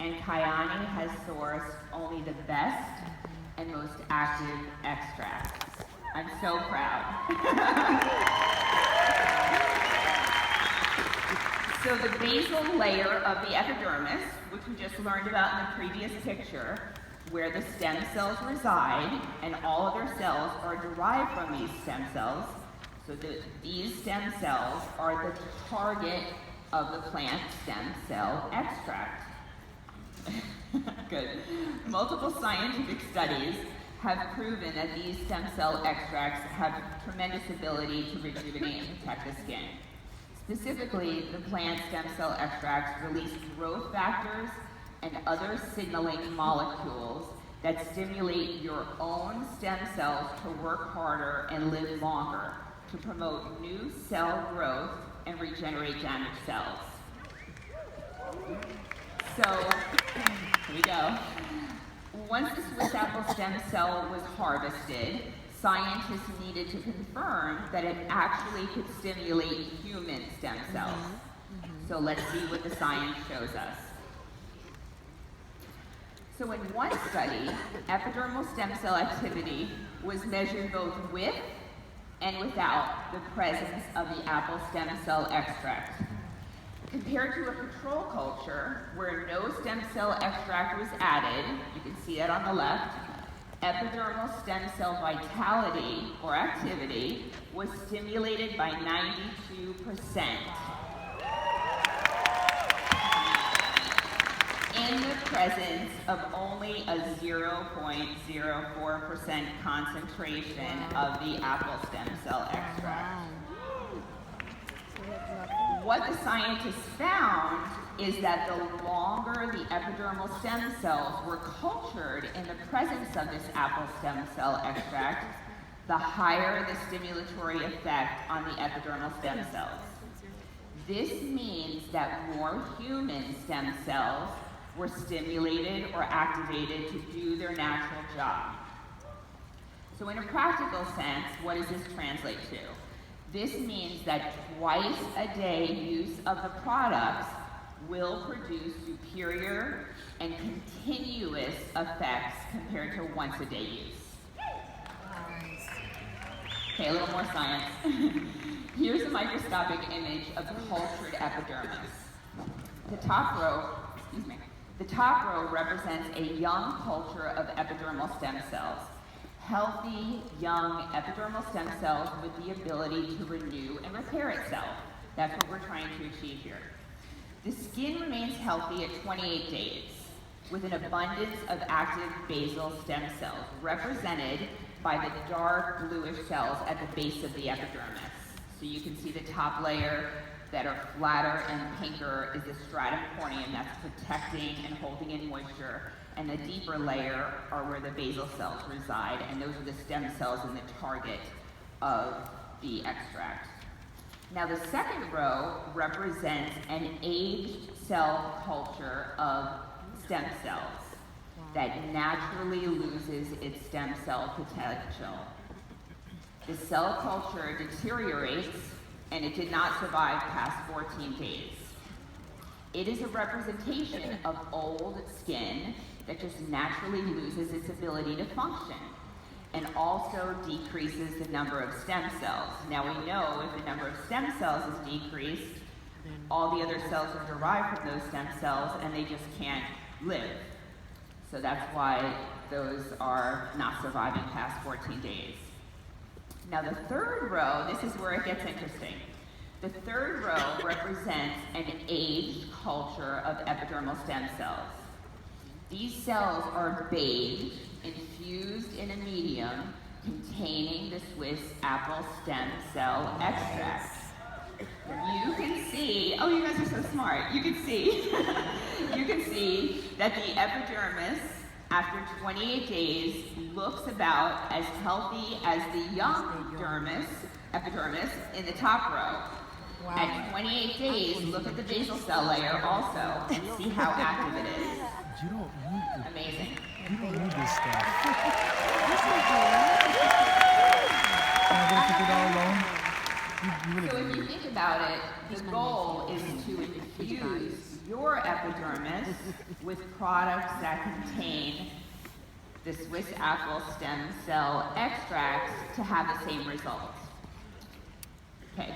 and Kyani has sourced only the best and most active extracts. I'm so proud. So the basal layer of the epidermis, which we just learned about in the previous picture, where the stem cells reside, and all other cells are derived from these stem cells. So these stem cells are the target of the plant stem cell extract. Good. Multiple scientific studies have proven that these stem cell extracts have tremendous ability to rejuvenate and protect the skin. Specifically, the plant stem cell extracts release growth factors and other signaling molecules that stimulate your own stem cells to work harder and live longer, to promote new cell growth and regenerate damaged cells. So, here we go. Once the Swiss apple stem cell was harvested, scientists needed to confirm that it actually could stimulate human stem cells. So let's see what the science shows us. So in one study, epidermal stem cell activity was measured both with and without the presence of the apple stem cell extract. Compared to a control culture where no stem cell extract was added, you can see that on the left, epidermal stem cell vitality or activity was stimulated by 92%. In the presence of only a 0.04% concentration of the apple stem cell extract. What the scientists found is that the longer the epidermal stem cells were cultured in the presence of this apple stem cell extract, the higher the stimulatory effect on the epidermal stem cells. This means that more human stem cells were stimulated or activated to do their natural job. So in a practical sense, what does this translate to? This means that twice a day use of the products will produce superior and continuous effects compared to once a day use. Okay, a little more science. Here's a microscopic image of cultured epidermis. The top row represents a young culture of epidermal stem cells. Healthy, young epidermal stem cells with the ability to renew and repair itself. That's what we're trying to achieve here. The skin remains healthy at 28 days with an abundance of active basal stem cells represented by the dark bluish cells at the base of the epidermis. So you can see the top layer that are flatter and pinker is the stratum corneum that's protecting and holding in moisture. And the deeper layer are where the basal cells reside, and those are the stem cells in the target of the extract. Now the second row represents an aged cell culture of stem cells that naturally loses its stem cell potential. The cell culture deteriorates, and it did not survive past 14 days. It is a representation of old skin that just naturally loses its ability to function and also decreases the number of stem cells. Now we know if the number of stem cells is decreased, all the other cells are derived from those stem cells and they just can't live. So that's why those are not surviving past 14 days. Now the third row, this is where it gets interesting. The third row represents an aged culture of epidermal stem cells. These cells are bathed, infused in a medium containing the Swiss apple stem cell extract. You can see, oh, you guys are so smart. You can see, you can see that the epidermis after 28 days looks about as healthy as the young epidermis in the top row. Wow. At 28 days, look at the basal cell layer also and see how active it is. You don't need this. Amazing. You don't need this stuff. So if you think about it, the goal is to infuse your epidermis with products that contain the Swiss apple stem cell extracts to have the same results. Okay,